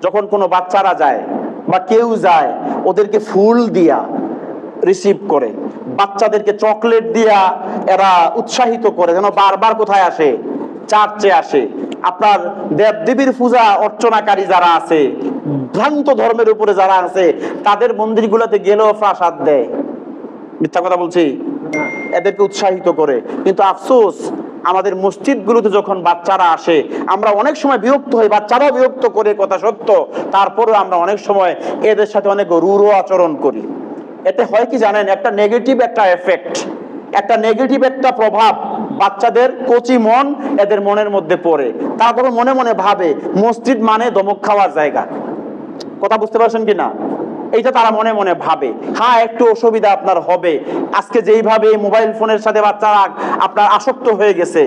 যখন কোনো বাচ্চারা যায় বা কেউ যায়, ওদেরকে ফুল দিয়া রিসিভ করে, বাচ্চাদেরকে চকলেট দিয়া এরা উৎসাহিত করে যেন বারবার কোথায় আসে, চার্চে আসে। আপনার দেবদেবীর পূজা অর্চনাকারী যারা আছে, ভ্রান্ত ধর্মের উপরে যারা আছে, তাদের মন্দিরগুলোতে গেলেও প্রসাদ দেয়। মিথ্যা কথা বলছি? এদেরকে উৎসাহিত করে। কিন্তু আফসোস, আমাদের মসজিদগুলোতে যখন বাচ্চারা আসে, আমরা অনেক সময় বিরক্ত হই, বাচ্চারাও বিরক্ত করে, কথা সত্য। তারপরেও আমরা অনেক সময় এদের সাথে অনেক রূঢ় আচরণ করি। এতে হয় কি জানেন, একটা নেগেটিভ একটা এফেক্ট, একটা নেগেটিভ একটা প্রভাব বাচ্চাদের কচি মন এদের মনের মধ্যে পড়ে। তারা তখন মনে মনে ভাবে মসজিদ মানে ধমক খাওয়ার জায়গা। কথা বুঝতে পারছেন কিনা? এইটা তারা মনে মনে ভাবে। হ্যাঁ, একটু অসুবিধা আপনার হবে। আজকে যেইভাবে মোবাইল ফোনের সাথে বাচ্চারা আপনার আসক্ত হয়ে গেছে,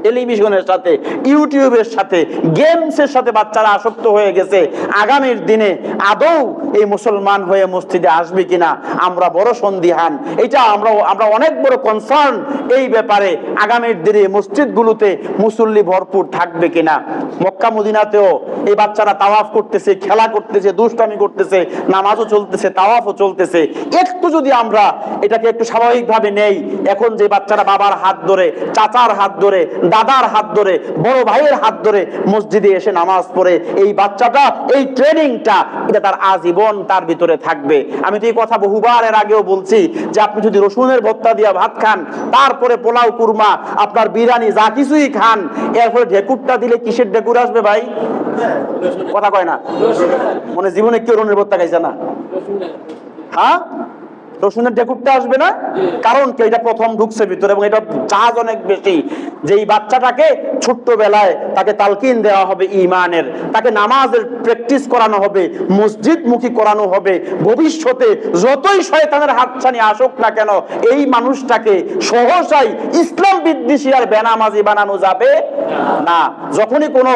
টেলিভিশনের সাথে, ইউটিউবের সাথে, গেমসের সাথে বাচ্চারা আসক্ত হয়ে গেছে, আগামীর দিনে আদৌ এই মুসলমান হয়ে মসজিদে আসবে কিনা আমরা বড় সন্দিহান। এটা আমরা অনেক বড় কনসার্ন এই ব্যাপারে। আগামীর দিনে মসজিদগুলোতে মুসল্লি ভরপুর থাকবে কিনা। মক্কা মদিনাতেও এই বাচ্চারা তাওয়াফ করতেছে, খেলা করতেছে, দুষ্টামি করতেছে, নামাজও চলতেছে, তাওয়াফও চলতেছে। একটু যদি আমরা এটাকে একটু স্বাভাবিকভাবে নেই, এখন যে বাচ্চারা বাবার হাত ধরে, চাচার হাত ধরে, দাদার হাত ধরে, বড় ভাইয়ের হাত ধরে মসজিদে এসে নামাজ পড়ে, এই বাচ্চাটা, এই ট্রেনিংটা, এটা তার আজীবন তার ভিতরে থাকবে। আমি তো এই কথা বহুবার এর আগেও বলছি যে আপনি যদি রসুনের ভর্তা দিয়া ভাত খান, তারপরে পোলাও, কুরমা, আপনার বিরিয়ানি, যা কিছুই খান, এরপরে ঢেকুরটা দিলে কিসের ঢেকুর আসবে ভাই? কথা কয় না? মানে জীবনে কেউ রসুনের ভর্তা খাইছে না? হ্যাঁ, রসুনের ঢেকুরটা আসবে না। কারণ কি? এটা প্রথম ঢুকছে ভিতরে এবং এটা চার্জ অনেক বেশি। যে এই বাচ্চাটাকে ছোট্টবেলায় তাকে তালকিন দেওয়া হবে ইমানের, তাকে নামাজের প্র্যাকটিস করানো হবে, মসজিদ মুখী করানো হবে। ভবিষ্যতে যতই শয়তানের হাতছানি আসুক না কেন, এই মানুষটাকে সহসাই ইসলাম বিদ্বেষী আর বেনামাজি বানানো যাবে না। যখনই কোনো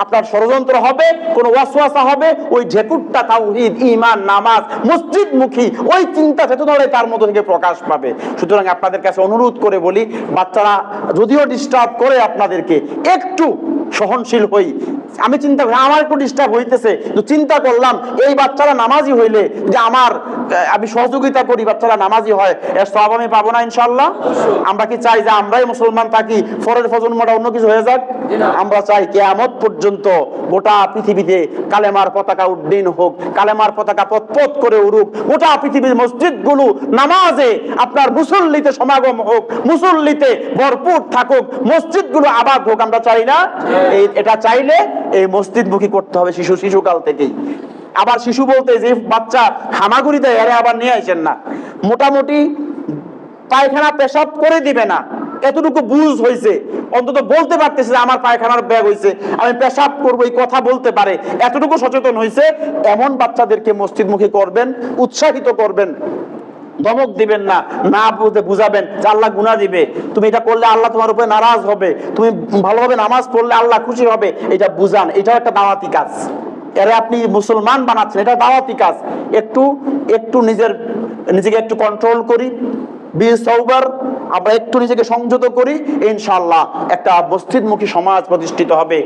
আপনার ষড়যন্ত্র হবে, কোনো ওয়াসওয়াসা হবে, ওই ঢেকুরটা তাওহীদ, ঈমান, নামাজ, মসজিদ মুখী ওই চিন্তা চেতনায় তার মধ্যে থেকে প্রকাশ পাবে। সুতরাং আপনাদের কাছে অনুরোধ করে বলি, বাচ্চারা যদিও ডিস্টার্ব করে আপনাদেরকে, একটু সহনশীল হই। আমি চিন্তা করি আমার একটু ডিস্টার্ব হইতেছে, তো চিন্তা করলাম এই বাচ্চারা নামাজি হইলে যে আমি সহযোগিতা করি, বাচ্চারা নামাজি হয়, এর সওয়াব আমি পাবো না ইনশাআল্লাহ? আমরা কি চাই যে আমরাই মুসলমান থাকি, পরের প্রজন্মটা অন্য কিছু হয়ে যাক? আমরা চাই কিয়ামত পর্যন্ত গোটা পৃথিবীতে কালেমার পতাকা উড্ডীন হোক, কালেমার পতাকা পতপত করে উড়ুক, গোটা পৃথিবীর মসজিদগুলো নামাজে আপনার মুসল্লিতে সমাগম হোক, মুসল্লিতে ভরপুর থাকুক, মসজিদগুলো আবাদ হোক। আমরা চাই না? এটা চাইলে এই মসজিদমুখী করতে হবে শিশুকাল থেকেই। আবার শিশু বলতে যে বাচ্চা হামাগুড়ি দেয়, এরা আবার নিয়ে আসেন না। মোটামুটি পায়খানা পেশাব করে দিবে না, এতটুকু বুঝ হয়েছে, অন্তত বলতে পারতেছে আমার পায়খানার ব্যাগ হয়েছে, আমি পেশাব করবো, এই কথা বলতে পারে, এতটুকু সচেতন হয়েছে। এমন বাচ্চাদেরকে মসজিদমুখী করবেন, উৎসাহিত করবেন, ধমক দিবেন না, না বুঝাবেন যে আল্লাহ গুনাহ দিবে, তুমি এটা করলে আল্লাহ তোমার উপরে নারাজ হবে, তুমি ভালোভাবে নামাজ পড়লে আল্লাহ খুশি হবে, এটা বুঝান। এটাও একটা দাওয়াতি কাজ। এরা আপনি মুসলমান বানাচ্ছেন, এটা দাওয়াতি কাজ। একটু নিজেকে একটু কন্ট্রোল করি, আমরা একটু নিজেকে সংযত করি, ইনশাআল্লাহ একটা মসজিদমুখী সমাজ প্রতিষ্ঠিত হবে।